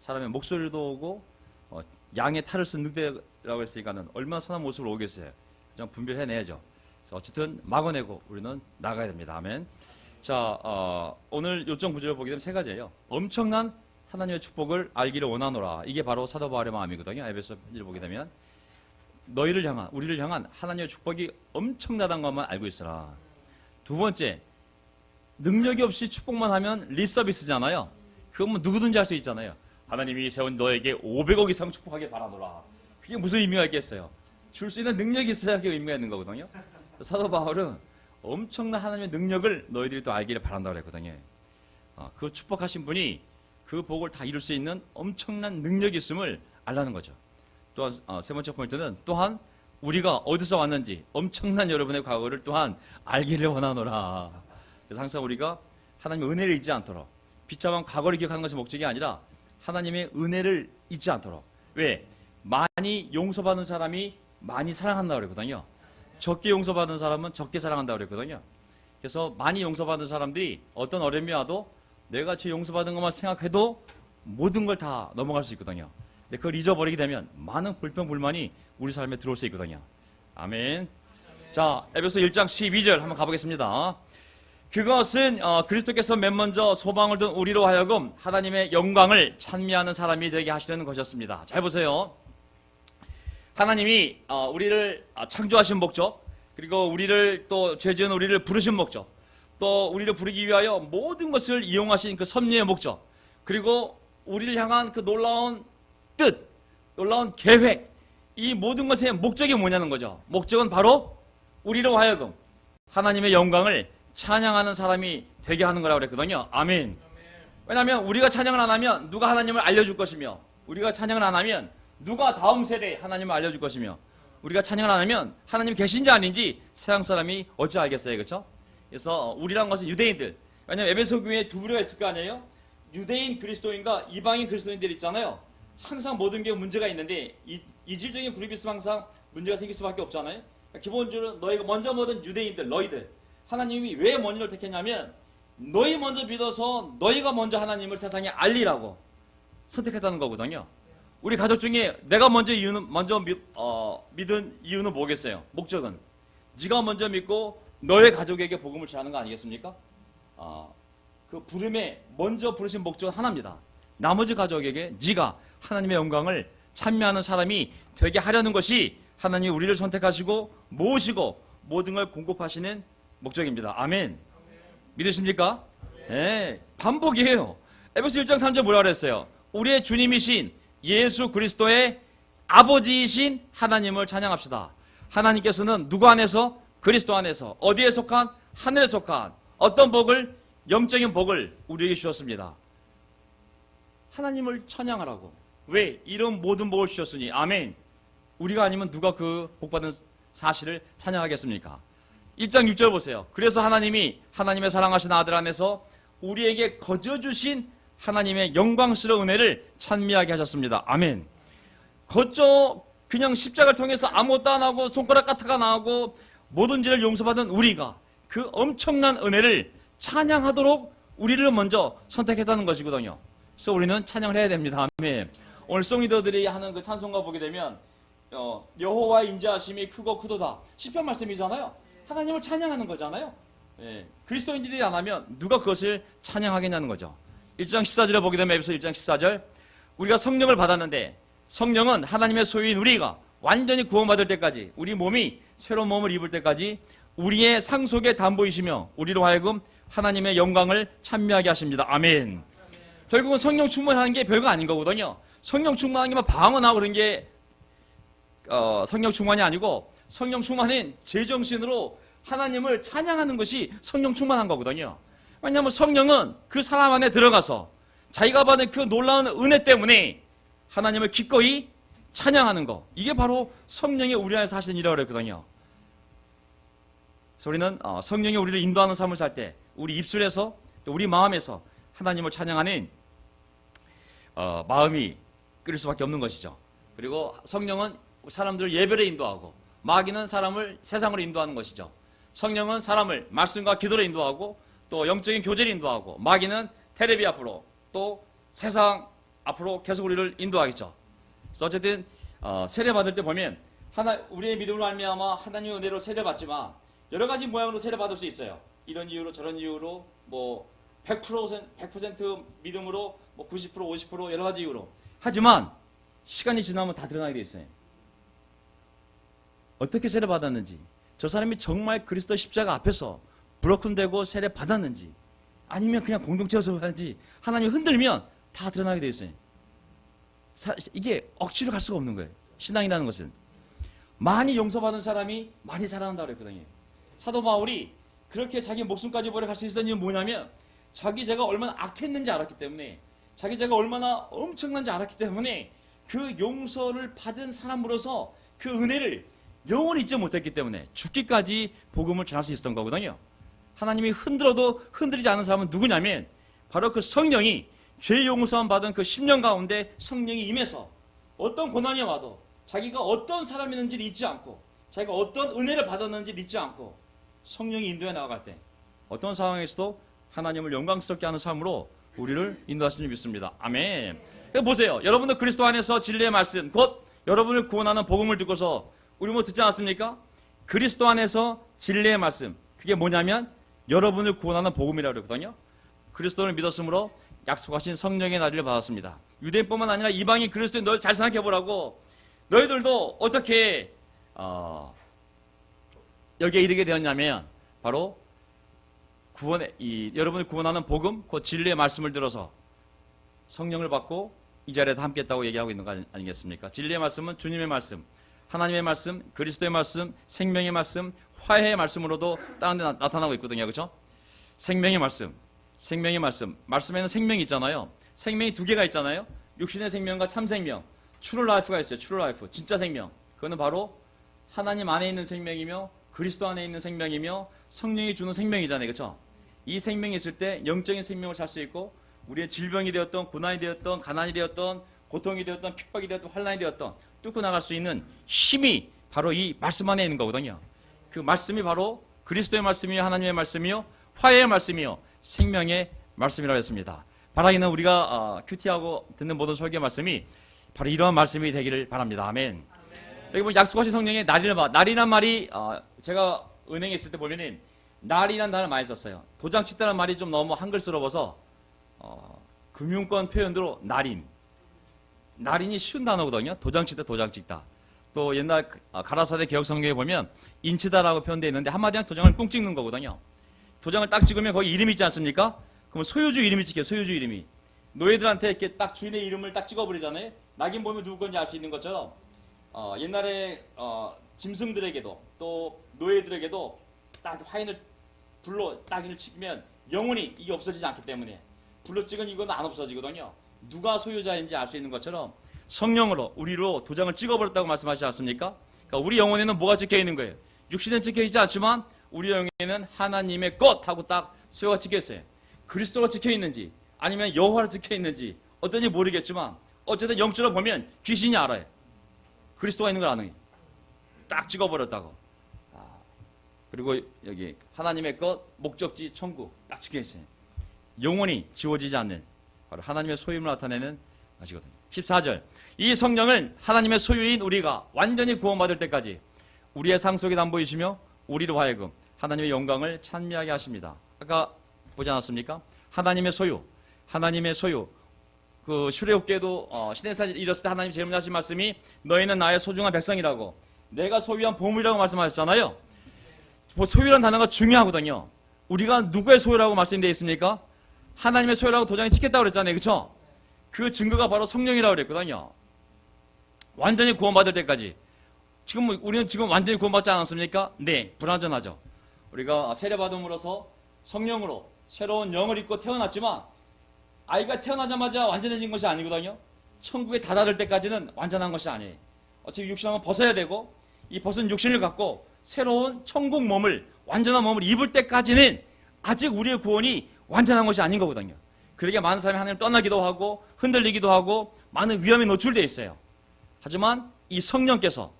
사람의 목소리도 오고 양의 탈을 쓴 늑대라고 했으니까는 얼마나 선한 모습으로 오겠어요. 좀 분별해내야죠. 어쨌든 막아내고 우리는 나가야 됩니다. 아멘. 자, 오늘 요점 구절을 보게 되면 세 가지예요. 엄청난 하나님의 축복을 알기를 원하노라. 이게 바로 사도 바울의 마음이거든요. 에베소 편지를 보게 되면 너희를 향한, 우리를 향한 하나님의 축복이 엄청나다는 것만 알고 있어라. 두 번째, 능력이 없이 축복만 하면 립서비스잖아요. 그건 뭐 누구든지 할 수 있잖아요. 하나님이 세운 너에게 500억 이상 축복하길 바라노라. 그게 무슨 의미가 있겠어요? 줄 수 있는 능력이 있어야 그게 의미가 있는 거거든요. 사도 바울은 엄청난 하나님의 능력을 너희들이 또 알기를 바란다고 그랬거든요. 그 축복하신 분이 그 복을 다 이룰 수 있는 엄청난 능력이 있음을 알라는 거죠. 또한 세 번째 포인트는 또한 우리가 어디서 왔는지 엄청난 여러분의 과거를 또한 알기를 원하노라. 그래서 항상 우리가 하나님의 은혜를 잊지 않도록, 비참한 과거를 기억하는 것이 목적이 아니라 하나님의 은혜를 잊지 않도록. 왜? 많이 용서받은 사람이 많이 사랑한다고 그랬거든요. 적게 용서받은 사람은 적게 사랑한다고 그랬거든요. 그래서 많이 용서받은 사람들이 어떤 어려움이 와도 내가 제 용서받은 것만 생각해도 모든 걸 다 넘어갈 수 있거든요. 근데 그걸 잊어버리게 되면 많은 불평, 불만이 우리 삶에 들어올 수 있거든요. 아멘. 자, 에베소 1장 12절 한번 가보겠습니다. 그것은 그리스도께서 맨 먼저 소망을 둔 우리로 하여금 하나님의 영광을 찬미하는 사람이 되게 하시려는 것이었습니다. 잘 보세요. 하나님이 우리를 창조하신 목적, 그리고 우리를 또 죄 지은 우리를 부르신 목적, 또 우리를 부르기 위하여 모든 것을 이용하신 그 섭리의 목적, 그리고 우리를 향한 그 놀라운 뜻, 놀라운 계획, 이 모든 것의 목적이 뭐냐는 거죠. 목적은 바로 우리로 하여금 하나님의 영광을 찬양하는 사람이 되게 하는 거라고 그랬거든요. 아멘. 왜냐하면 우리가 찬양을 안 하면 누가 하나님을 알려줄 것이며, 우리가 찬양을 안 하면 누가 다음 세대에 하나님을 알려줄 것이며, 우리가 찬양을 안 하면 하나님이 계신지 아닌지 서양 사람이 어찌 알겠어요. 그렇죠? 그래서 우리란 것은 유대인들, 왜냐하면 에베소 교회에 두 부류가 있을 거 아니에요. 유대인 그리스도인과 이방인 그리스도인들 있잖아요. 항상 모든 게 문제가 있는데 이질적인 그룹이 있으면 항상 문제가 생길 수밖에 없잖아요. 기본적으로 너희가 먼저 모든 유대인들, 너희들, 하나님이 왜 먼저 를 택했냐면 너희 먼저 믿어서 너희가 먼저 하나님을 세상에 알리라고 선택했다는 거거든요. 우리 가족 중에 내가 먼저 믿은 이유는 뭐겠어요? 목적은 네가 먼저 믿고 너의 가족에게 복음을 전하는 거 아니겠습니까? 그 부름에 먼저 부르신 목적은 하나입니다. 나머지 가족에게 네가 하나님의 영광을 찬미하는 사람이 되게 하려는 것이 하나님이 우리를 선택하시고 모으시고 모든 걸 공급하시는 목적입니다. 아멘. 믿으십니까? 네. 반복이에요. 에베소 1장 3절 뭐라 그랬어요? 우리의 주님이신 예수 그리스도의 아버지이신 하나님을 찬양합시다. 하나님께서는 누구 안에서? 그리스도 안에서. 어디에 속한? 하늘에 속한 어떤 복을? 영적인 복을 우리에게 주셨습니다. 하나님을 찬양하라고. 왜? 이런 모든 복을 주셨으니. 아멘. 우리가 아니면 누가 그 복받은 사실을 찬양하겠습니까? 1장 6절 보세요. 그래서 하나님이 하나님의 사랑하신 아들 안에서 우리에게 거저주신 하나님의 영광스러운 은혜를 찬미하게 하셨습니다. 아멘. 거저 그냥 십자가를 통해서 아무것도 안 하고 손가락 까타가 나오고 모든 죄를 용서받은 우리가 그 엄청난 은혜를 찬양하도록 우리를 먼저 선택했다는 것이거든요. 그래서 우리는 찬양을 해야 됩니다. 아멘. 오늘 송리더들이 하는 그 찬송가 보게 되면 여호와의 인자하심이 크고 크도다. 시편 말씀이잖아요. 하나님을 찬양하는 거잖아요. 예. 그리스도인들이 안 하면 누가 그것을 찬양하겠냐는 거죠. 1장 14절에 보게 되면 에베소 1장 14절 우리가 성령을 받았는데 성령은 하나님의 소유인 우리가 완전히 구원받을 때까지 우리 몸이 새로운 몸을 입을 때까지 우리의 상속의 담보이시며 우리로 하여금 하나님의 영광을 찬미하게 하십니다. 아멘. 결국은 성령 충만하는 게 별거 아닌 거거든요. 성령 충만한 게만 방언하고 그런 게 성령 충만이 아니고 성령 충만은 제정신으로 하나님을 찬양하는 것이 성령 충만한 거거든요. 왜냐하면 성령은 그 사람 안에 들어가서 자기가 받은 그 놀라운 은혜 때문에 하나님을 기꺼이 찬양하는 거. 이게 바로 성령이 우리 안에서 하시는 일이라고 그랬거든요. 그래서 우리는 성령이 우리를 인도하는 삶을 살 때 우리 입술에서 또 우리 마음에서 하나님을 찬양하는 마음이 끓일 수밖에 없는 것이죠. 그리고 성령은 사람들을 예배로 인도하고 마귀는 사람을 세상으로 인도하는 것이죠. 성령은 사람을 말씀과 기도로 인도하고 또 영적인 교제로 인도하고 마귀는 테레비 앞으로 또 세상 앞으로 계속 우리를 인도하겠죠. 그래서 어쨌든 세례 받을 때 보면 우리의 믿음으로 말미암아 하나님의 은혜로 세례 받지만 여러 가지 모양으로 세례 받을 수 있어요. 이런 이유로 저런 이유로 뭐 100% 믿음으로 뭐 90% 50% 여러 가지 이유로. 하지만 시간이 지나면 다 드러나게 돼 있어요. 어떻게 세례 받았는지, 저 사람이 정말 그리스도 십자가 앞에서 브로큰되고 세례 받았는지, 아니면 그냥 공동체에서 하는지 하나님이 흔들면 다 드러나게 돼 있어요. 이게 억지로 갈 수가 없는 거예요. 신앙이라는 것은 많이 용서받은 사람이 많이 살아난다고 그랬거든요. 사도 바울이 그렇게 자기 목숨까지 버려 갈 수 있었던 이유는 뭐냐면 자기 죄가 얼마나 악했는지 알았기 때문에, 자기 죄가 얼마나 엄청난지 알았기 때문에 그 용서를 받은 사람으로서 그 은혜를 영원히 잊지 못했기 때문에 죽기까지 복음을 전할 수 있었던 거거든요. 하나님이 흔들어도 흔들리지 않은 사람은 누구냐면 바로 그 성령이 죄 용서함 받은 그 10년 가운데 성령이 임해서 어떤 고난이 와도 자기가 어떤 사람이었는지를 잊지 않고 자기가 어떤 은혜를 받았는지를 잊지 않고 성령이 인도해 나아갈 때 어떤 상황에서도 하나님을 영광스럽게 하는 삶으로 우리를 인도하시는 줄 믿습니다. 아멘. 보세요. 여러분들 그리스도 안에서 진리의 말씀, 곧 여러분을 구원하는 복음을 듣고서 우리 뭐 듣지 않았습니까? 그리스도 안에서 진리의 말씀, 그게 뭐냐면 여러분을 구원하는 복음이라고 그러거든요. 그리스도를 믿었으므로 약속하신 성령의 나리를 받았습니다. 유대인뿐만 아니라 이방인 그리스도인 너희 잘 생각해보라고. 너희들도 어떻게 여기에 이르게 되었냐면 바로 여러분을 구원하는 복음, 그 진리의 말씀을 들어서 성령을 받고 이 자리에 다 함께 했다고 얘기하고 있는 거 아니겠습니까? 진리의 말씀은 주님의 말씀, 하나님의 말씀, 그리스도의 말씀, 생명의 말씀, 화해의 말씀으로도 다른 데 나타나고 있거든요. 그렇죠? 생명의 말씀, 생명의 말씀. 말씀에는 생명이 있잖아요. 생명이 두 개가 있잖아요. 육신의 생명과 참 생명. 트루 라이프가 있어요. 트루 라이프. 진짜 생명. 그거는 바로 하나님 안에 있는 생명이며 그리스도 안에 있는 생명이며 성령이 주는 생명이잖아요. 그렇죠? 이 생명이 있을 때 영적인 생명을 살 수 있고 우리의 질병이 되었던 고난이 되었던 가난이 되었던 고통이 되었던 핍박이 되었던 환난이 되었던 뚫고 나갈 수 있는 힘이 바로 이 말씀 안에 있는 거거든요. 그 말씀이 바로 그리스도의 말씀이요 하나님의 말씀이요 화해의 말씀이요 생명의 말씀이라고 했습니다. 바라기는 우리가 큐티하고 듣는 모든 설교 말씀이 바로 이러한 말씀이 되기를 바랍니다. 아멘. 여기 보면 약속하신 성령의 날이란 말이 제가 은행에 있을 때 보면은 날이란 단어를 많이 썼어요. 도장 찍다는 말이 좀 너무 한글스러워서 금융권 표현으로 날인이 쉬운 단어거든요. 도장 찍다, 도장 찍다. 또 옛날 가라사대 개혁성경에 보면 인치다라고 표현되어 있는데 한마디로 도장을 뿡 찍는 거거든요. 도장을 딱 찍으면 거기 이름이 있지 않습니까? 그럼 소유주 이름이 찍혀요. 소유주 이름이. 노예들한테 이렇게 딱 주인의 이름을 딱 찍어버리잖아요. 낙인 보면 누구 건지 알 수 있는 것처럼 옛날에 짐승들에게도 또 노예들에게도 딱 화인을 불로 낙인을 찍으면 영원히 이게 없어지지 않기 때문에 불로 찍은 이거는 안 없어지거든요. 누가 소유자인지 알 수 있는 것처럼 성령으로 우리로 도장을 찍어버렸다고 말씀하시지 않습니까? 그러니까 우리 영혼에는 뭐가 찍혀 있는 거예요? 육신은 찍혀 있지 않지만 우리 영혼에는 하나님의 것 하고 딱 소유가 찍혀 있어요. 그리스도가 찍혀 있는지 아니면 여호와가 찍혀 있는지 어떤지 모르겠지만 어쨌든 영적으로 보면 귀신이 알아요. 그리스도가 있는 걸 아는 거예요. 딱 찍어버렸다고. 그리고 여기 하나님의 것, 목적지, 천국 딱 찍혀 있어요. 영원히 지워지지 않는 바로 하나님의 소유를 나타내는 것이거든요. 14절. 이 성령은 하나님의 소유인 우리가 완전히 구원받을 때까지 우리의 상 속에 담보이시며 우리로 하여금 하나님의 영광을 찬미하게 하십니다. 아까 보지 않았습니까? 하나님의 소유. 그 출애굽기에도 시내산을 잃었을 때 하나님이 제일 먼저 하신 말씀이 너희는 나의 소중한 백성이라고 내가 소유한 보물이라고 말씀하셨잖아요. 소유라는 단어가 중요하거든요. 우리가 누구의 소유라고 말씀되어 있습니까? 하나님의 소유라고 도장에 찍혔다고 그랬잖아요. 그렇죠? 그 증거가 바로 성령이라고 그랬거든요. 완전히 구원받을 때까지. 우리는 지금 완전히 구원받지 않았습니까? 네, 불완전하죠. 우리가 세례받음으로써 성령으로 새로운 영을 입고 태어났지만 아이가 태어나자마자 완전해진 것이 아니거든요. 천국에 다다를 때까지는 완전한 것이 아니에요. 어차피 육신을 벗어야 되고 이 벗은 육신을 갖고 새로운 천국 몸을 완전한 몸을 입을 때까지는 아직 우리의 구원이 완전한 것이 아닌 거거든요. 그러게 많은 사람이 하나님을 떠나기도 하고 흔들리기도 하고 많은 위험에 노출되어 있어요. 하지만 이 성령께서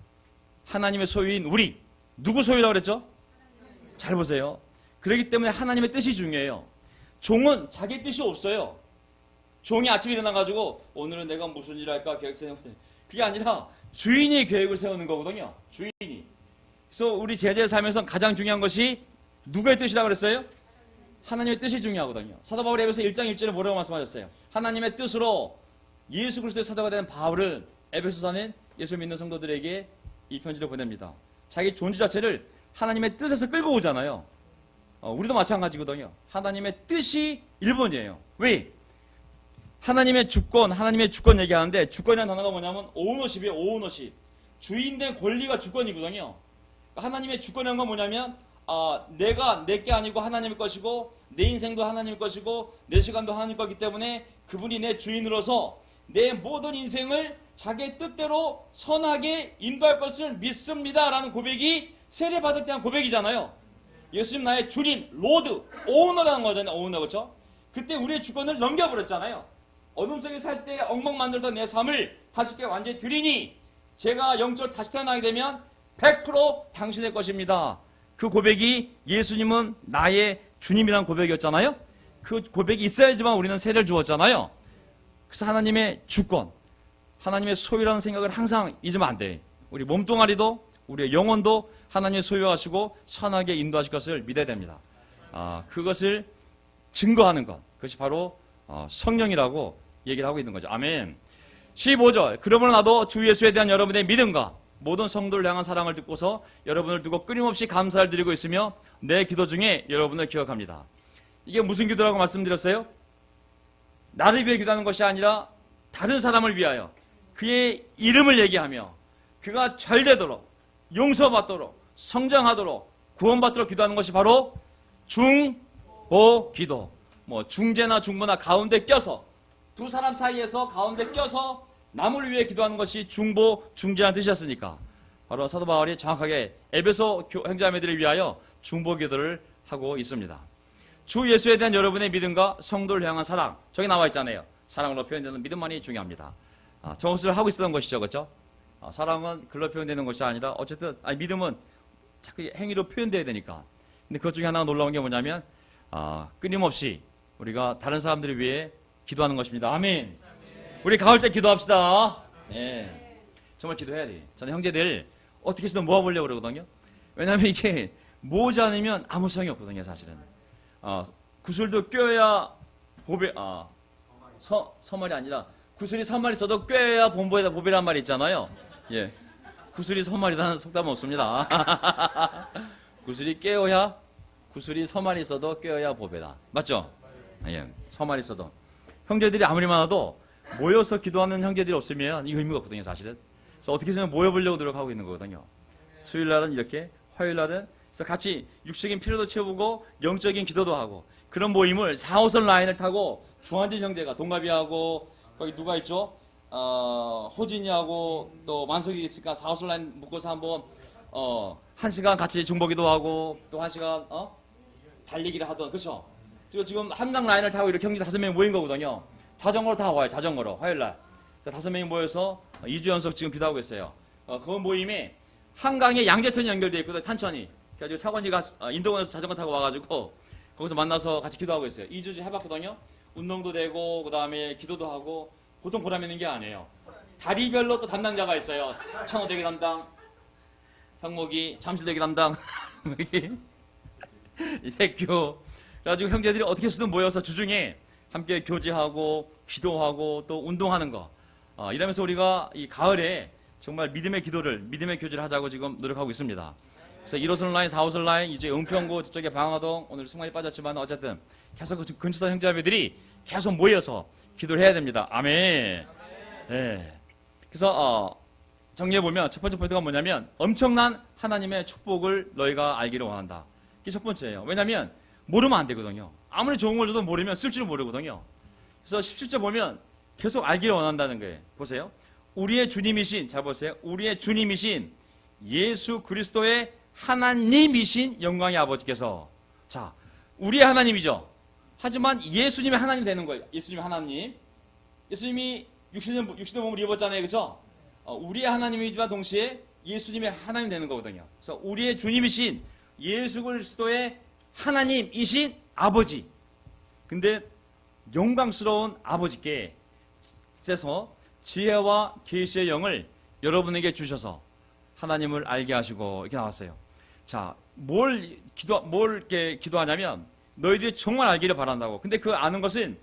하나님의 소유인 우리 누구 소유라고 그랬죠? 잘 보세요. 그렇기 때문에 하나님의 뜻이 중요해요. 종은 자기 뜻이 없어요. 종이 아침에 일어나가지고 오늘은 내가 무슨 일 할까 계획 세우는 그게 아니라 주인이 계획을 세우는 거거든요. 주인이. 그래서 우리 제자의 삶에서 가장 중요한 것이 누구의 뜻이라고 그랬어요? 하나님의 뜻이 중요하거든요. 사도 바울이 에베소 1장 1절에 뭐라고 말씀하셨어요? 하나님의 뜻으로 예수 그리스도의 사도가 된 바울은 에베소 사는 예수 믿는 성도들에게 이 편지를 보냅니다. 자기 존재 자체를 하나님의 뜻에서 끌고 오잖아요. 우리도 마찬가지거든요. 하나님의 뜻이 1번이에요. 왜? 하나님의 주권 얘기하는데 주권이라는 단어가 뭐냐면 오너십이에요. 오너십. 주인된 권리가 주권이거든요. 하나님의 주권이라는 건 뭐냐면 내가 내게 아니고 하나님의 것이고 내 인생도 하나님의 것이고 내 시간도 하나님 거기 때문에 그분이 내 주인으로서 내 모든 인생을 자기의 뜻대로 선하게 인도할 것을 믿습니다 라는 고백이 세례받을 때 한 고백이잖아요. 예수님 나의 주님, 로드, 오너라는 거잖아요. 오너, 그렇죠? 그때 우리의 주권을 넘겨버렸잖아요. 어둠 속에 살 때 엉망 만들던 내 삶을 다시께 완전히 드리니 제가 영적으로 다시 태어나게 되면 100% 당신의 것입니다. 그 고백이 예수님은 나의 주님이라는 고백이었잖아요. 그 고백이 있어야지만 우리는 세례를 주었잖아요. 그래서 하나님의 주권, 하나님의 소유라는 생각을 항상 잊으면 안 돼. 우리 몸뚱아리도 우리의 영혼도 하나님의 소유하시고 선하게 인도하실 것을 믿어야 됩니다. 그것을 증거하는 것, 그것이 바로 성령이라고 얘기를 하고 있는 거죠. 아멘. 15절. 그러므로 나도 주 예수에 대한 여러분의 믿음과 모든 성도를 향한 사랑을 듣고서 여러분을 두고 끊임없이 감사를 드리고 있으며 내 기도 중에 여러분을 기억합니다. 이게 무슨 기도라고 말씀드렸어요? 나를 위해 기도하는 것이 아니라 다른 사람을 위하여 그의 이름을 얘기하며 그가 잘되도록 용서받도록 성장하도록 구원받도록 기도하는 것이 바로 중보 기도. 중재나 중보나 가운데 껴서 두 사람 사이에서 가운데 껴서 남을 위해 기도하는 것이 중보, 중재라는 뜻이었으니까 바로 사도 바울이 정확하게 에베소 형제자매들을 위하여 중보 기도를 하고 있습니다. 주 예수에 대한 여러분의 믿음과 성도를 향한 사랑, 저기 나와 있잖아요. 사랑으로 표현되는 믿음만이 중요합니다. 저것을 하고 있었던 것이죠, 그렇죠? 사랑은 글로 표현되는 것이 아니라 어쨌든 믿음은 자꾸 행위로 표현돼야 되니까. 근데 그것 중에 하나가 놀라운 게 뭐냐면 끊임없이 우리가 다른 사람들을 위해 기도하는 것입니다. 아멘. 우리 가을 때 기도합시다. 예. 정말 기도해야 돼. 저는 형제들 어떻게 해서든 모아보려고 그러거든요. 왜냐하면 이게 모으지 않으면 아무 소용이 없거든요, 사실은. 구슬도 꿰어야 서말이 아니라 구슬이 서말이 있어도 꿰어야 보배란 말이 있잖아요. 예. 구슬이 서말이라는 속담은 없습니다. 구슬이 깨어야 구슬이 서말이 있어도 꿰어야 보배다. 맞죠? 예. 서말이 있어도. 형제들이 아무리 많아도 모여서 기도하는 형제들이 없으면 이 의미가 없거든요, 사실은. 그래서 어떻게 해서든 모여보려고 노력하고 있는 거거든요. 수요일 날은 이렇게, 화요일 날은 그래서 같이 육적인 필요도 채우고 영적인 기도도 하고 그런 모임을 4호선 라인을 타고 조한진 형제가 동갑이하고 거기 누가 있죠? 호진이하고 또 만석이 있으니까 4호선 라인 묶어서 한번 1시간 같이 중보기도 하고 또 1시간 달리기를 하던 그렇죠? 그리고 지금 한강 라인을 타고 이렇게 형제 5명이 모인 거거든요. 자전거로 다 와요. 자전거로 화요일 날. 5명이 모여서 2주 연속 지금 기도하고 있어요. 그 모임에 한강에 양재천이 연결되어 있거든요. 탄천이. 그래가지고 차관지가 인도원에서 자전거 타고 와가지고 거기서 만나서 같이 기도하고 있어요. 2주째 해봤거든요. 운동도 되고 그 다음에 기도도 하고 보통 보람 있는 게 아니에요. 다리별로 또 담당자가 있어요. 청어대기 담당, 형목이 잠실대기 담당, 이색교. 그래가지고 형제들이 어떻게 해서든 모여서 주중에 함께 교제하고 기도하고 또 운동하는 거. 이러면서 우리가 이 가을에 정말 믿음의 기도를, 믿음의 교제를 하자고 지금 노력하고 있습니다. 그래서 1호선 라인, 4호선 라인, 이제 은평구, 저쪽에 방화동, 오늘 승관이 빠졌지만 어쨌든 계속 그 근처 형제자매들이 계속 모여서 기도를 해야 됩니다. 아멘. 네. 그래서 정리해보면 첫 번째 포인트가 뭐냐면 엄청난 하나님의 축복을 너희가 알기를 원한다. 이게 첫 번째예요. 왜냐하면 모르면 안 되거든요. 아무리 좋은 걸 줘도 모르면 쓸 줄 모르거든요. 그래서 17절 보면 계속 알기를 원한다는 거예요. 보세요. 우리의 주님이신, 잘 보세요. 우리의 주님이신 예수 그리스도의 하나님이신 영광의 아버지께서, 자, 우리의 하나님이죠. 하지만 예수님의 하나님 되는 거예요. 예수님의 하나님. 예수님이 육신의 몸을 입었잖아요. 그렇죠? 우리의 하나님이지만 동시에 예수님의 하나님 되는 거거든요. 그래서 우리의 주님이신 예수 그리스도의 하나님이신 아버지. 근데 영광스러운 아버지께 서 지혜와 계시의 영을 여러분에게 주셔서 하나님을 알게 하시고 이렇게 나왔어요. 자, 뭘 이렇게 기도하냐면 너희들이 정말 알기를 바란다고. 근데 그 아는 것은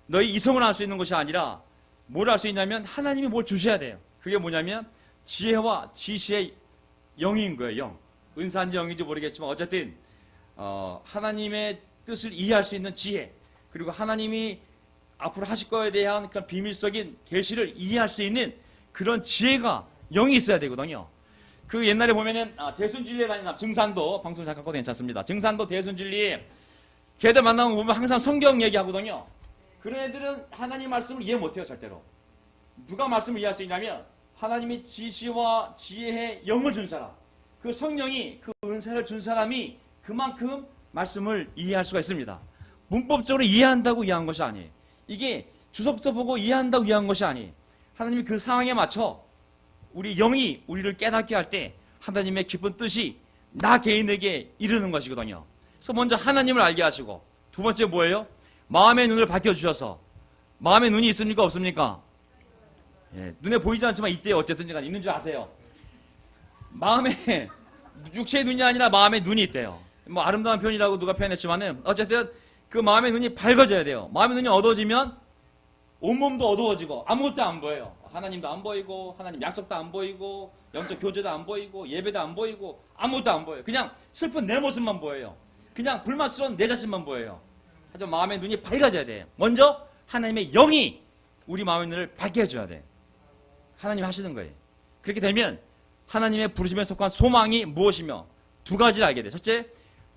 너희 이성을 알 수 있는 것이 아니라 뭘 알 수 있냐면 하나님이 뭘 주셔야 돼요. 그게 뭐냐면 지혜와 지시의 영인 거예요. 영. 은사인지 영인지 모르겠지만 어쨌든 하나님의 뜻을 이해할 수 있는 지혜, 그리고 하나님이 앞으로 하실 거에 대한 그런 비밀적인 계시를 이해할 수 있는 그런 지혜가 영이 있어야 되거든요. 그 옛날에 보면은 대순진리에 다니는 사람, 증산도 방송 잠깐 꺼도 괜찮습니다. 증산도 대순진리에 걔들 만나면 보면 항상 성경 얘기하거든요. 그런 애들은 하나님 말씀을 이해 못해요. 절대로. 누가 말씀을 이해할 수 있냐면 하나님이 지시와 지혜의 영을 준 사람, 그 성령이 그 은사를 준 사람이 그만큼 말씀을 이해할 수가 있습니다. 문법적으로 이해한다고 이해한 것이 아니에요. 이게 주석서 보고 이해한다고 이해한 것이 아니에요. 하나님이 그 상황에 맞춰 우리 영이 우리를 깨닫게 할 때 하나님의 깊은 뜻이 나 개인에게 이르는 것이거든요. 그래서 먼저 하나님을 알게 하시고, 두 번째 뭐예요? 마음의 눈을 밝혀주셔서. 마음의 눈이 있습니까? 없습니까? 예, 눈에 보이지 않지만 있대요. 어쨌든 간에 있는 줄 아세요. 마음에 육체의 눈이 아니라 마음의 눈이 있대요. 뭐 아름다운 표현이라고 누가 표현했지만은 어쨌든 그 마음의 눈이 밝아져야 돼요. 마음의 눈이 어두워지면 온몸도 어두워지고 아무것도 안 보여요. 하나님도 안 보이고 하나님 약속도 안 보이고 영적 교제도 안 보이고 예배도 안 보이고 아무것도 안 보여요. 그냥 슬픈 내 모습만 보여요. 그냥 불만스러운 내 자신만 보여요. 하지만 마음의 눈이 밝아져야 돼요. 먼저 하나님의 영이 우리 마음의 눈을 밝게 해줘야 돼요. 하나님이 하시는 거예요. 그렇게 되면 하나님의 부르심에 속한 소망이 무엇이며 두 가지를 알게 돼요. 첫째,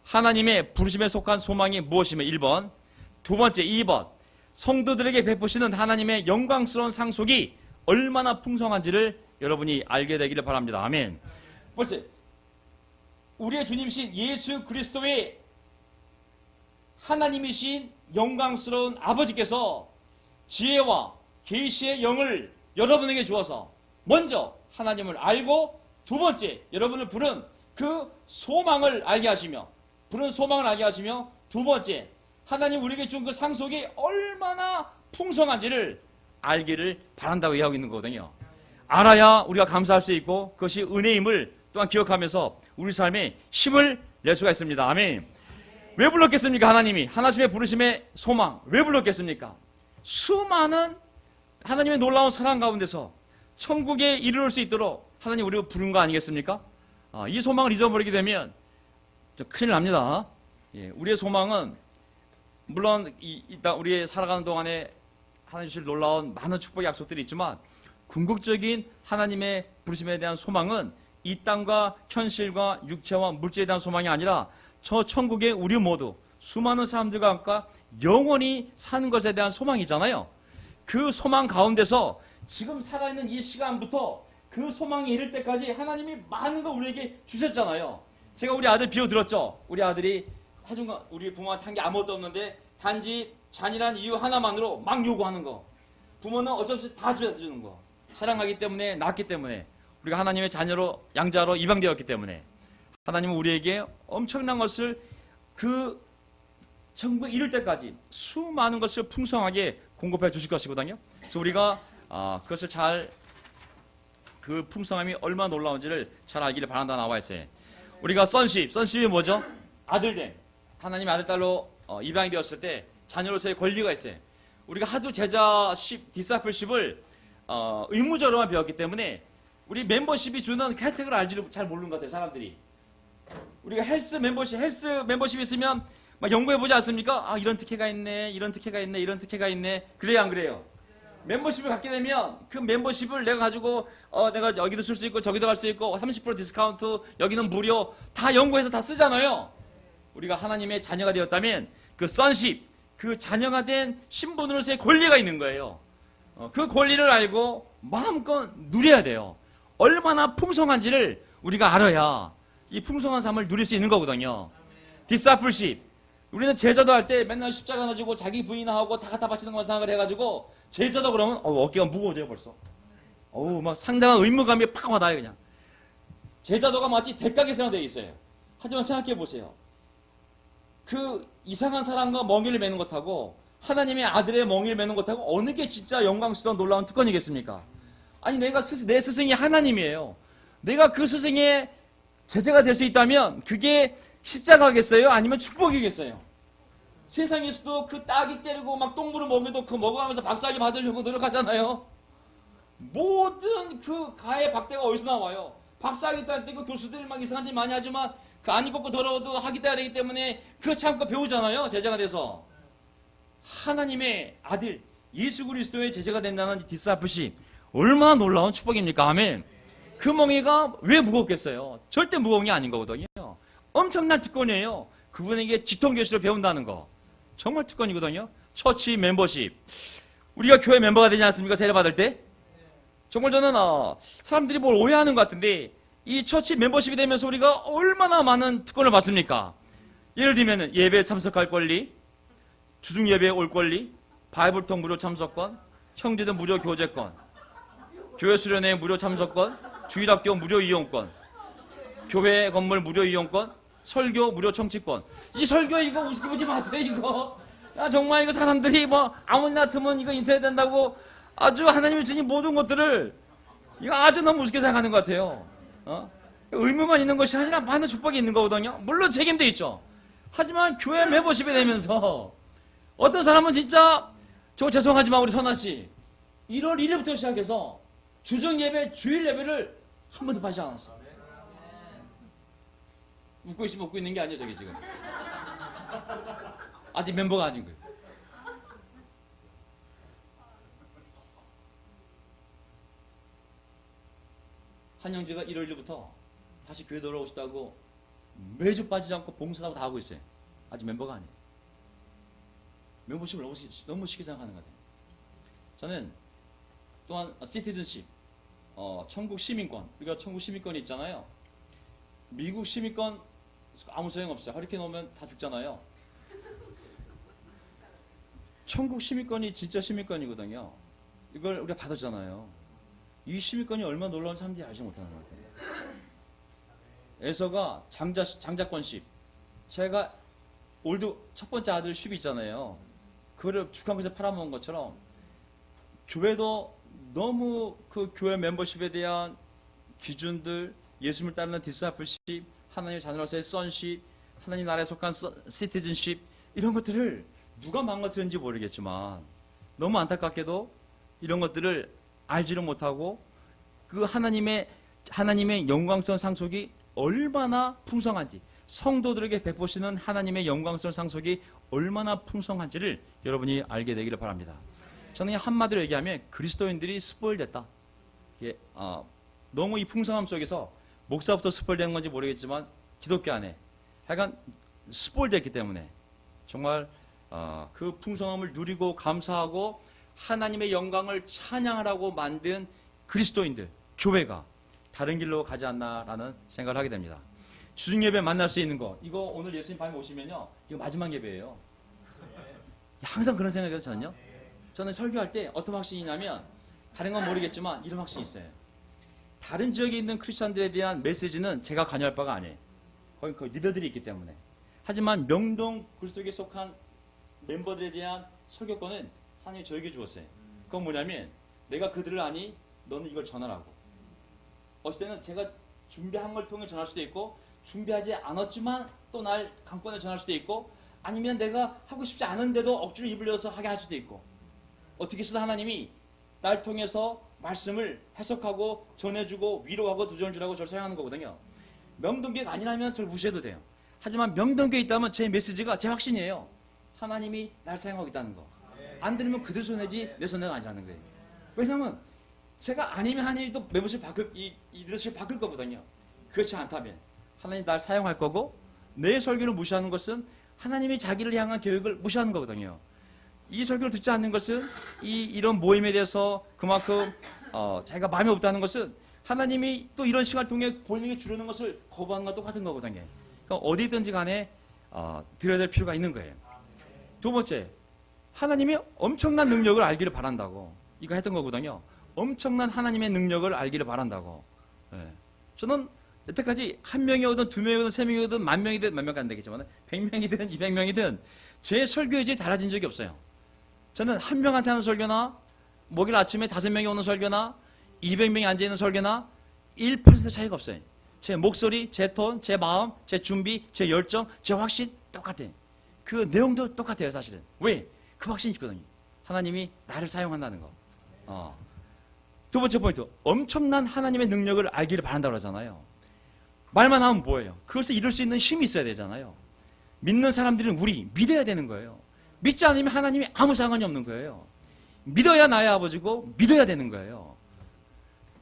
하나님의 부르심에 속한 소망이 무엇이며 1번. 두 번째, 2번. 성도들에게 베푸시는 하나님의 영광스러운 상속이 얼마나 풍성한지를 여러분이 알게 되기를 바랍니다. 아멘. 벌써 우리의 주님이신 예수 그리스도의 하나님이신 영광스러운 아버지께서 지혜와 계시의 영을 여러분에게 주어서 먼저 하나님을 알고, 두 번째 여러분을 부른 그 소망을 알게 하시며, 두 번째 하나님 우리에게 준 그 상속이 얼마나 풍성한지를 알기를 바란다고 이야기하고 있는 거거든요. 알아야 우리가 감사할 수 있고 그것이 은혜임을 또한 기억하면서 우리 삶에 힘을 낼 수가 있습니다. 아멘. 왜 불렀겠습니까? 하나님의 부르심의 소망 왜 불렀겠습니까? 수많은 하나님의 놀라운 사랑 가운데서 천국에 이르를 수 있도록 하나님 우리가 부른 거 아니겠습니까? 이 소망을 잊어버리게 되면 큰일 납니다. 예, 우리의 소망은 물론 우리의 살아가는 동안에 하나님 주실 놀라운 많은 축복의 약속들이 있지만 궁극적인 하나님의 부르심에 대한 소망은 이 땅과 현실과 육체와 물질에 대한 소망이 아니라 저 천국의 우리 모두 수많은 사람들과 함께 영원히 사는 것에 대한 소망이잖아요. 그 소망 가운데서 지금 살아있는 이 시간부터 그 소망이 이를 때까지 하나님이 많은 걸 우리에게 주셨잖아요. 제가 우리 아들 비워드렸죠. 우리 아들이 우리 부모한테 한 게 아무것도 없는데 단지 잔인한 이유 하나만으로 막 요구하는 거. 부모는 어쩔 수 없이 다 주는 거. 사랑하기 때문에, 낳기 때문에, 우리가 하나님의 자녀로, 양자로 입양되었기 때문에 하나님은 우리에게 엄청난 것을 그 천국에 이를 때까지 수많은 것을 풍성하게 공급해 주실 것이거든요. 그래서 우리가 그것을 그 풍성함이 얼마나 놀라운지를 잘 알기를 바란다 나와 있어요. 우리가 선십이 뭐죠? 아들됨. 하나님의 아들 딸로 입양이 되었을 때 자녀로서의 권리가 있어요. 우리가 하도 제자십, 디사플십을 의무적으로만 배웠기 때문에 우리 멤버십이 주는 혜택을 알지를 잘 모르는 것 같아요. 사람들이. 우리가 헬스 멤버십 있으면 막 연구해보지 않습니까? 이런 특혜가 있네, 이런 특혜가 있네, 이런 특혜가 있네. 그래요, 안 그래요? 멤버십을 갖게 되면 그 멤버십을 내가 가지고 내가 여기도 쓸 수 있고 저기도 갈 수 있고 30% 디스카운트, 여기는 무료, 다 연구해서 다 쓰잖아요. 우리가 하나님의 자녀가 되었다면 그 선십, 그 자녀가 된 신분으로서의 권리가 있는 거예요. 그 권리를 알고 마음껏 누려야 돼요. 얼마나 풍성한지를 우리가 알아야 이 풍성한 삶을 누릴 수 있는 거거든요. 디사플십, 우리는 제자도 할 때 맨날 십자가 가지고 자기 부인하고 다 갖다 바치는 것만 생각을 해가지고 제자도 그러면 어깨가 무거워져요 벌써. 막 상당한 의무감이 팍 와닿아요. 그냥 제자도가 마치 대가게 생각되어 있어요. 하지만 생각해 보세요. 그 이상한 사람과 멍에를 매는 것하고 하나님의 아들의 멍에를 매는 것하고 어느 게 진짜 영광스러운 놀라운 특권이겠습니까? 아니 내 스승이 하나님이에요. 내가 그 스승의 제자가 될 수 있다면 그게 십자가겠어요? 아니면 축복이겠어요? 세상에서도 그 따기 때리고 막 똥물을 먹여도 그 먹어가면서 박사학위 받으려고 노력하잖아요. 모든 그 가해 박대가 어디서 나와요? 박사학위 딸 때 그 교수들 막 이상한 짓 많이 하지만 그 안 입고 더러워도 학위 따야 되기 때문에 그거 참고 배우잖아요. 제자가 돼서. 하나님의 아들 예수 그리스도의 제자가 된다는 디스아플십 얼마나 놀라운 축복입니까? 아멘. 그 멍에가 왜 무겁겠어요? 절대 무거운 게 아닌 거거든요. 엄청난 특권이에요. 그분에게 직통교실을 배운다는 거 정말 특권이거든요. 처치 멤버십, 우리가 교회 멤버가 되지 않습니까? 세례 받을 때. 정말 저는 사람들이 뭘 오해하는 것 같은데 이 처치 멤버십이 되면서 우리가 얼마나 많은 특권을 받습니까? 예를 들면 예배에 참석할 권리, 주중 예배에 올 권리, 바이블통 무료 참석권, 형제들 무료 교제권, 교회 수련회 무료 참석권, 주일학교 무료 이용권, 교회 건물 무료 이용권, 설교 무료 청취권. 이 설교 이거 우습게 보지 마세요. 이거 정말 이거 사람들이 뭐 아무나 틈은 이거 인터넷 된다고 아주 하나님이 주신 모든 것들을 이거 아주 너무 우습게 생각하는 것 같아요. 의무만 있는 것이 아니라 많은 축복이 있는 거거든요. 물론 책임도 있죠. 하지만 교회 멤버십이 되면서 어떤 사람은 진짜 저 죄송하지만 우리 선아씨 1월 1일부터 시작해서 주중 예배, 주일 예배를 한 번도 빠지지 않았어. 웃고 있으면 웃고 있는 게 아니에요, 저기 지금. 아직 멤버가 아닌 거예요. 한 형제가 1월 1일부터 다시 교회 돌아오고 싶다고 매주 빠지지 않고 봉사하고 다 하고 있어요. 아직 멤버가 아니에요. 멤버십을 너무 쉽게 생각하는 것 같아요. 저는 또한 시티즌십, 천국 시민권. 우리가 천국 시민권이 있잖아요. 미국 시민권 아무 소용없어요. 허리케인 오면 다 죽잖아요. 천국 시민권이 진짜 시민권이거든요. 이걸 우리가 받았잖아요. 이 시민권이 얼마나 놀라운 사람들이 알지 못하는 것 같아요. 에서가 장자권십. 제가 첫 번째 아들 십 있잖아요. 그거를 북한에서 팔아먹은 것처럼 교회도 너무 그 교회 멤버십에 대한 기준들, 예수님을 따르는 디스아플십, 하나님의 자녀로서의 선십, 하나님 나라에 속한 시티즌십 이런 것들을 누가 망가뜨렸는지 모르겠지만 너무 안타깝게도 이런 것들을 알지를 못하고 그 하나님의 영광스러운 상속이 얼마나 풍성한지 성도들에게 베푸시는 하나님의 영광스러운 상속이 얼마나 풍성한지를 여러분이 알게 되기를 바랍니다. 저는 한마디로 얘기하면 그리스도인들이 스포일됐다. 너무 이 풍성함 속에서 목사부터 스포일된 건지 모르겠지만 기독교 안에 하여간 스포일됐기 때문에 정말 그 풍성함을 누리고 감사하고 하나님의 영광을 찬양하라고 만든 그리스도인들, 교회가 다른 길로 가지 않나라는 생각을 하게 됩니다. 주중 예배 만날 수 있는 거 이거 오늘 예수님 밤에 오시면요 이거 마지막 예배예요. 항상 그런 생각이 들어요. 저는 설교할 때 어떤 확신이냐면 다른 건 모르겠지만 이런 확신이 있어요. 다른 지역에 있는 크리스천들에 대한 메시지는 제가 관여할 바가 아니에요. 거기 그 리더들이 있기 때문에. 하지만 명동 그리스도에 속한 멤버들에 대한 설교권은 하나님이 저에게 주었어요. 그건 뭐냐면 내가 그들을 아니 너는 이걸 전하라고. 어떨 때는 제가 준비한 걸 통해 전할 수도 있고 준비하지 않았지만 또 날 강권에 전할 수도 있고 아니면 내가 하고 싶지 않은데도 억지로 입을 열어서 하게 할 수도 있고 어떻게 해서든 하나님이 날 통해서 말씀을 해석하고 전해주고 위로하고 도전을 주라고 저를 사용하는 거거든요. 명동교회가 아니라면 저를 무시해도 돼요. 하지만 명동교회에 있다면 제 메시지가 제 확신이에요. 하나님이 날 사용하고 있다는 거. 안 들으면 그들 손해지 내 손해가 아니라는 거예요. 왜냐하면 제가 아니면 하나님이 또 멤버십 이 리더십 바뀔 거거든요. 그렇지 않다면 하나님 날 사용할 거고 내 설교를 무시하는 것은 하나님이 자기를 향한 계획을 무시하는 거거든요. 이 설교를 듣지 않는 것은 이런 모임에 대해서 그만큼 자기가 마음이 없다는 것은 하나님이 또 이런 시간을 통해 본인에게 주려는 것을 거부하는 것과 똑같은 거거든요. 그러니까 어디든지 간에 드려야 될 필요가 있는 거예요. 두 번째, 하나님이 엄청난 능력을 알기를 바란다고 이거 했던 거거든요. 엄청난 하나님의 능력을 알기를 바란다고. 네. 저는 여태까지 한 명이 오든 두 명이 오든 세 명이 오든 만 명이든 몇 명이 안 되겠지만 100명이든 200명이든 제 설교의지 달라진 적이 없어요. 저는 한 명한테 하는 설교나 목요일 아침에 5명이 오는 설교나 200명이 앉아있는 설교나 1% 차이가 없어요. 제 목소리, 제 톤, 제 마음, 제 준비, 제 열정, 제 확신 똑같아요. 그 내용도 똑같아요, 사실은. 왜? 그 확신이 있거든요. 하나님이 나를 사용한다는 거. 두 번째 포인트, 엄청난 하나님의 능력을 알기를 바란다고 그러잖아요. 말만 하면 뭐예요? 그것을 이룰 수 있는 힘이 있어야 되잖아요. 믿는 사람들은 우리 믿어야 되는 거예요. 믿지 않으면 하나님이 아무 상관이 없는 거예요. 믿어야 나의 아버지고 믿어야 되는 거예요.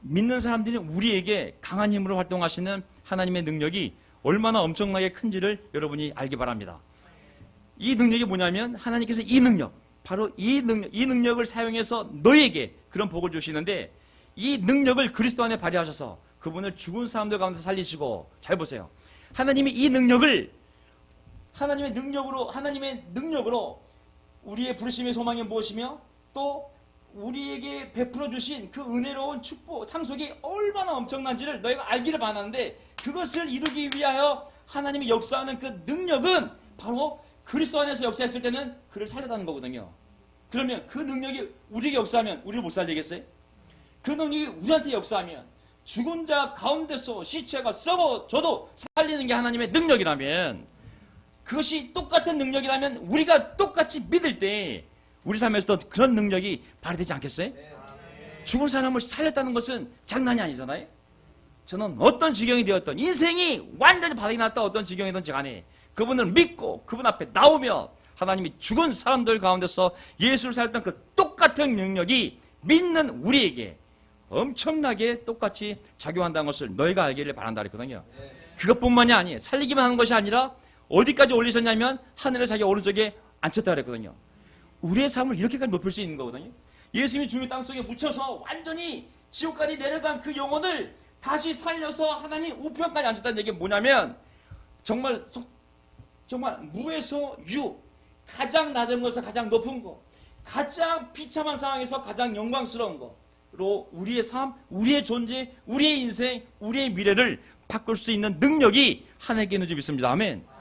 믿는 사람들은 우리에게 강한 힘으로 활동하시는 하나님의 능력이 얼마나 엄청나게 큰지를 여러분이 알기 바랍니다. 이 능력이 뭐냐면 하나님께서 이 능력, 바로 이 능력을 사용해서 너에게 그런 복을 주시는데 이 능력을 그리스도 안에 발휘하셔서 그분을 죽은 사람들 가운데 살리시고, 잘 보세요. 하나님이 이 능력을 하나님의 능력으로 우리의 부르심의 소망이 무엇이며 또 우리에게 베풀어 주신 그 은혜로운 축복, 상속이 얼마나 엄청난지를 너희가 알기를 바라는데 그것을 이루기 위하여 하나님이 역사하는 그 능력은 바로 그리스도 안에서 역사했을 때는 그를 살려다는 거거든요. 그러면 그 능력이 우리에게 역사하면 우리를 못 살리겠어요? 그 능력이 우리한테 역사하면 죽은 자 가운데서 시체가 썩어져도 살리는 게 하나님의 능력이라면, 그것이 똑같은 능력이라면 우리가 똑같이 믿을 때 우리 삶에서도 그런 능력이 발휘되지 않겠어요? 죽은 사람을 살렸다는 것은 장난이 아니잖아요. 저는 어떤 지경이 되었던, 인생이 완전히 바닥이 났다 어떤 지경이든지 간에 그분을 믿고 그분 앞에 나오며 하나님이 죽은 사람들 가운데서 예수를 살렸던 그 똑같은 능력이 믿는 우리에게 엄청나게 똑같이 작용한다는 것을 너희가 알기를 바란다 그랬거든요. 그것뿐만이 아니에요. 살리기만 하는 것이 아니라 어디까지 올리셨냐면 하늘에 자기 오른쪽에 앉혔다 그랬거든요. 우리의 삶을 이렇게까지 높일 수 있는 거거든요. 예수님이 죽은 땅속에 묻혀서 완전히 지옥까지 내려간 그 영혼을 다시 살려서 하나님 우편까지 앉혔다는 얘기가 뭐냐면 정말 무에서 유, 가장 낮은 것에서 가장 높은 것, 가장 비참한 상황에서 가장 영광스러운 것으로 우리의 삶, 우리의 존재, 우리의 인생, 우리의 미래를 바꿀 수 있는 능력이 하나님께 있는 줄 믿습니다. 아멘.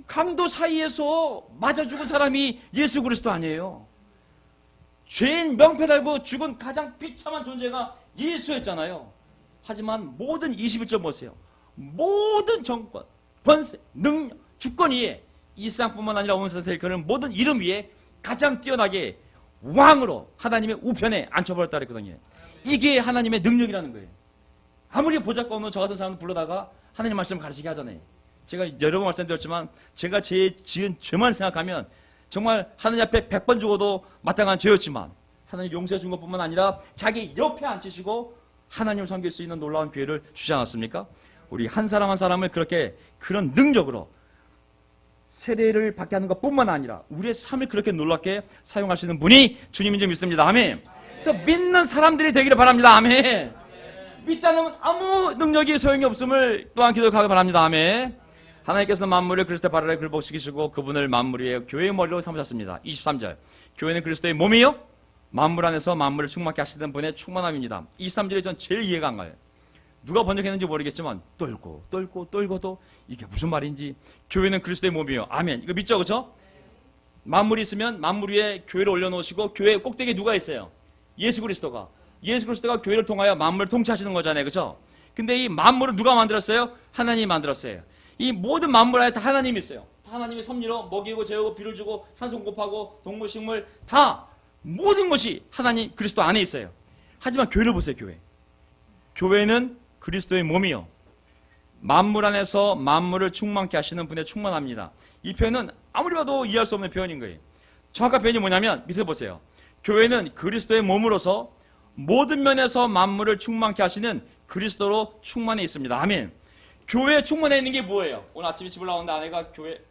강도 사이에서 맞아 죽은 사람이 예수 그리스도 아니에요. 죄인 명패 달고 죽은 가장 비참한 존재가 예수였잖아요. 하지만 모든 21절 보세요. 모든 정권, 권세, 능력, 주권 위에 이 세상뿐만 아니라 온 세상에 그런 모든 이름 위에 가장 뛰어나게 왕으로 하나님의 우편에 앉혀버렸다 그랬거든요. 이게 하나님의 능력이라는 거예요. 아무리 보잘것 없는 저 같은 사람을 불러다가 하나님 말씀을 가르치게 하잖아요. 제가 여러 번 말씀드렸지만 제가 제 지은 죄만 생각하면 정말 하나님 앞에 100번 죽어도 마땅한 죄였지만 하나님 용서해 준 것뿐만 아니라 자기 옆에 앉히시고 하나님을 섬길 수 있는 놀라운 기회를 주지 않았습니까? 우리 한 사람 한 사람을 그런 능력으로 세례를 받게 하는 것뿐만 아니라 우리의 삶을 그렇게 놀랍게 사용할 수 있는 분이 주님인 줄 믿습니다. 아멘. 그래서 믿는 사람들이 되기를 바랍니다. 아멘. 믿지 않으면 아무 능력이 소용이 없음을 또한 기도하기 바랍니다. 아멘. 하나님께서 만물을 그리스도의 발 아래 굴복시키시고 그분을 만물 위에 교회의 머리로 삼으셨습니다. 23절. 교회는 그리스도의 몸이요 만물 안에서 만물을 충만케 하시던 분의 충만함입니다. 23절이 전 제일 이해가 안 가요. 누가 번역했는지 모르겠지만 떨고도 이게 무슨 말인지. 교회는 그리스도의 몸이요. 아멘. 이거 믿죠? 그렇죠? 만물이 있으면 만물 위에 교회를 올려놓으시고 교회 꼭대기에 누가 있어요? 예수 그리스도가 교회를 통하여 만물을 통치하시는 거잖아요. 그렇죠? 근데 이 만물을 누가 만들었어요? 하나님이 만들었어요. 이 모든 만물 안에 다 하나님이 있어요. 다 하나님의 섭리로 먹이고 재우고 비를 주고 산소 공급하고 동물 식물 다 모든 것이 하나님 그리스도 안에 있어요. 하지만 교회를 보세요. 교회는 그리스도의 몸이요 만물 안에서 만물을 충만케 하시는 분의 충만합니다. 이 표현은 아무리 봐도 이해할 수 없는 표현인 거예요. 정확한 표현이 뭐냐면 밑에 보세요. 교회는 그리스도의 몸으로서 모든 면에서 만물을 충만케 하시는 그리스도로 충만해 있습니다. 아멘. 교회에 충만해 있는 게 뭐예요? 오늘 아침에 집을 나오는데 아내가 교회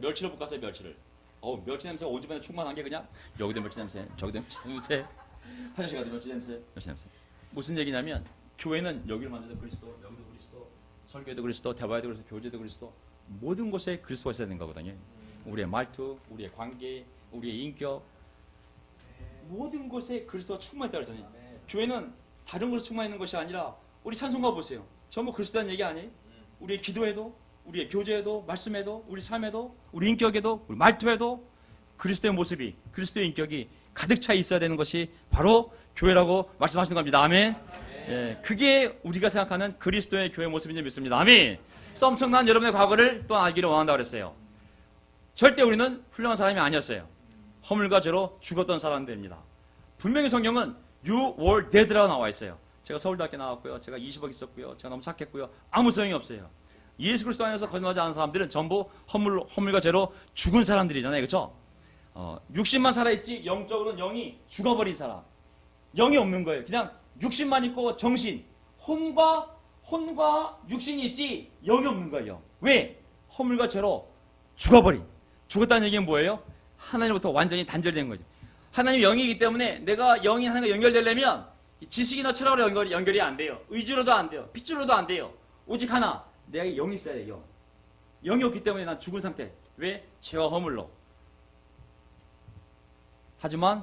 멸치를 볶았어요. 멸치 냄새가 온 집안에 충만한 게 그냥 여기도 멸치 냄새, 저기도 멸치 냄새, 화장실 가도 멸치 냄새. 무슨 얘기냐면 교회는 여기를 만드는 그리스도, 여기도 그리스도, 설교도 그리스도, 대화도 그리스도, 교제도 그리스도, 모든 곳에 그리스도가 있어야 되는 거거든요. 우리의 말투, 우리의 관계, 우리의 인격, 모든 곳에 그리스도가 충만했다고 그러잖아요. 교회는 다른 곳에 충만해 있는 것이 아니라 우리 찬송가 보세요. 전부 그리스도라는 얘기 아니에요? 우리의 기도에도, 우리의 교제에도, 말씀에도, 우리 삶에도, 우리 인격에도, 우리 말투에도 그리스도의 모습이, 그리스도의 인격이 가득 차 있어야 되는 것이 바로 교회라고 말씀하시는 겁니다. 아멘. 예, 그게 우리가 생각하는 그리스도의 교회 모습인 줄 믿습니다. 아멘. 그래서 엄청난 여러분의 과거를 또 알기를 원한다고 그랬어요. 절대 우리는 훌륭한 사람이 아니었어요. 허물과 죄로 죽었던 사람들입니다. 분명히 성경은 You were dead라고 나와 있어요. 제가 서울대학교 나왔고요. 제가 20억 있었고요. 제가 너무 착했고요. 아무 소용이 없어요. 예수 그리스도 안에서 거듭나지 않은 사람들은 전부 허물과 죄로 죽은 사람들이잖아요. 그렇죠? 육신만 살아있지 영적으로는 영이 죽어버린 사람. 영이 없는 거예요. 그냥 육신만 있고 정신, 혼과 육신이 있지 영이 없는 거예요. 왜? 허물과 죄로 죽었다는 얘기는 뭐예요? 하나님부터 완전히 단절된 거죠. 하나님 영이기 때문에 내가 영이 하나님과 연결되려면 지식이나 철학으로 연결이 안 돼요. 의지로도 안 돼요. 핏줄로도 안 돼요. 오직 하나, 내가 영이 있어야 돼요. 영이 없기 때문에 난 죽은 상태. 왜? 죄와 허물로. 하지만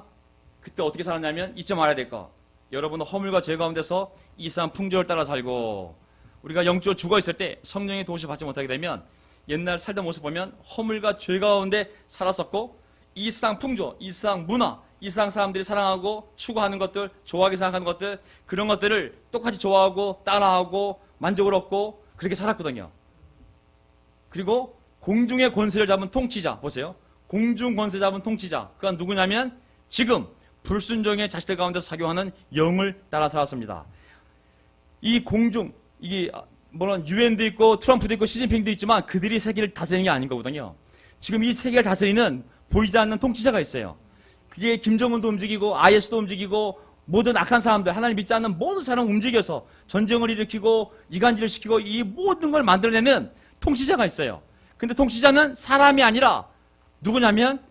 그때 어떻게 살았냐면 잊지 말아야 될 거. 여러분은 허물과 죄 가운데서 이 세상 풍조를 따라 살고 우리가 영적으로 죽어 있을 때 성령의 도우심을 받지 못하게 되면 옛날 살던 모습 보면 허물과 죄 가운데 살았었고 이 세상 풍조, 이 세상 문화, 이 세상 사람들이 사랑하고 추구하는 것들, 좋아하게 생각하는 것들, 그런 것들을 똑같이 좋아하고 따라하고 만족을 얻고 그렇게 살았거든요. 그리고 공중의 권세를 잡은 통치자, 보세요. 공중 권세 잡은 통치자, 그건 누구냐면 지금 불순종의 자식들 가운데서 작용하는 영을 따라 살았습니다. 이 공중, 이게 물론 유엔도 있고 트럼프도 있고 시진핑도 있지만 그들이 세계를 다스리는 게 아닌 거거든요. 지금 이 세계를 다스리는 보이지 않는 통치자가 있어요. 그게 김정은도 움직이고 IS도 움직이고 모든 악한 사람들, 하나님 믿지 않는 모든 사람을 움직여서 전쟁을 일으키고 이간질을 시키고 이 모든 걸 만들어내는 통치자가 있어요. 근데 통치자는 사람이 아니라 누구냐면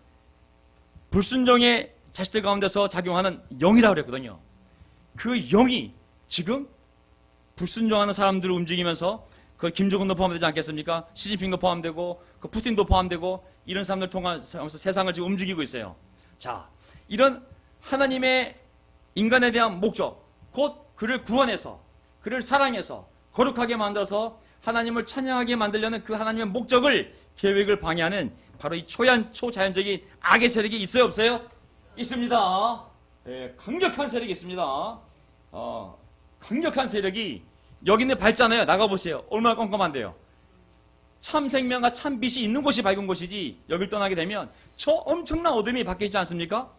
불순종의 자식들 가운데서 작용하는 영이라고 그랬거든요. 그 영이 지금 불순종하는 사람들을 움직이면서 그 김정은도 포함되지 않겠습니까? 시진핑도 포함되고 그 푸틴도 포함되고 이런 사람들 통해서 세상을 지금 움직이고 있어요. 자, 이런 하나님의 인간에 대한 목적, 곧 그를 구원해서 그를 사랑해서 거룩하게 만들어서 하나님을 찬양하게 만들려는 그 하나님의 목적을 계획을 방해하는 바로 이 초자연적인 악의 세력이 있어요, 없어요? 있습니다. 네, 강력한 세력이 있습니다. 강력한 세력이 여기 있는 밝잖아요. 나가보세요. 얼마나 깜깜한데요. 참 생명과 참 빛이 있는 곳이 밝은 곳이지 여길 떠나게 되면 저 엄청난 어둠이 밖에 있지 않습니까?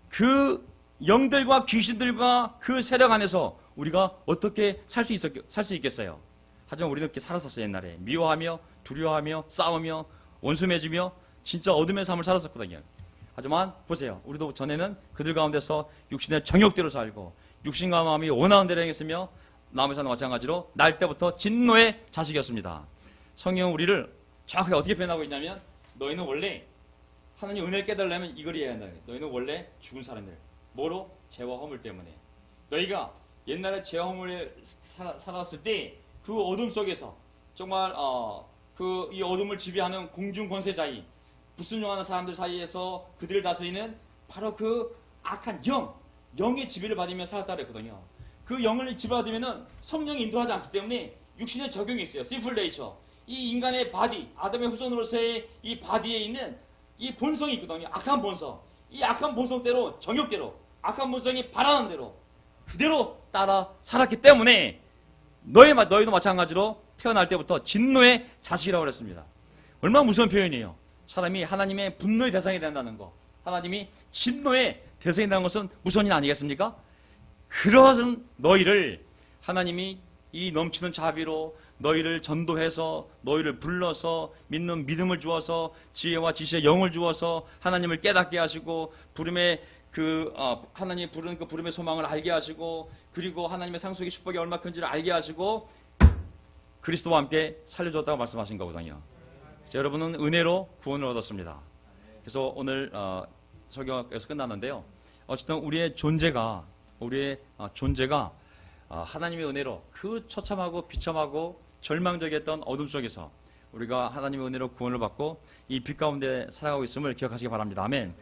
그 영들과 귀신들과 그 세력 안에서 우리가 어떻게 살 수 있겠어요? 하지만 우리는 그렇게 살았었어요. 옛날에 미워하며 두려워하며 싸우며 원수 맺으며 진짜 어둠의 삶을 살았었거든요. 하지만 보세요. 우리도 전에는 그들 가운데서 육신의 정욕대로 살고 육신과 마음이 원하는 대로 행했으며 남의 사는 마찬가지로 날 때부터 진노의 자식이었습니다. 성경은 우리를 정확하게 어떻게 표현하고 있냐면 너희는 원래 하나님 은혜를 깨달으려면 이걸 이해해야 한다. 너희는 원래 죽은 사람들. 뭐로? 죄와 허물 때문에. 너희가 옛날에 죄와 허물에 살았을 때 그 어둠 속에서 정말 이 어둠을 지배하는 공중 권세자인 불순종하는 사람들 사이에서 그들을 다스리는 바로 그 악한 영의 지배를 받으며 살았다 그랬거든요. 그 영을 지배받으면 성령이 인도하지 않기 때문에 육신의 적용이 있어요. sinful nature. 이 인간의 바디, 아담의 후손으로서의 이 바디에 있는 이 본성이 있거든요. 악한 본성. 이 악한 본성대로, 정욕대로, 악한 본성이 바라는 대로 그대로 따라 살았기 때문에 너희도 마찬가지로 태어날 때부터 진노의 자식이라고 그랬습니다. 얼마나 무서운 표현이에요. 사람이 하나님의 분노의 대상이 된다는 거. 하나님이 진노의 대상이 된다는 것은 무서운 일 아니겠습니까? 그런 너희를 하나님이 이 넘치는 자비로 너희를 전도해서 너희를 불러서 믿는 믿음을 주어서 지혜와 지시의 영을 주어서 하나님을 깨닫게 하시고 부름의 하나님이 부르는 그 부름의 소망을 알게 하시고 그리고 하나님의 상속의 축복이 얼마 큰지를 알게 하시고 그리스도와 함께 살려줬다고 말씀하신 거거든요. 여러분은 은혜로 구원을 얻었습니다. 그래서 오늘 설교에서 끝났는데요. 어쨌든 우리의 존재가 하나님의 은혜로 그 처참하고 비참하고 절망적이었던 어둠 속에서 우리가 하나님의 은혜로 구원을 받고 이 빛 가운데 살아가고 있음을 기억하시기 바랍니다. 아멘.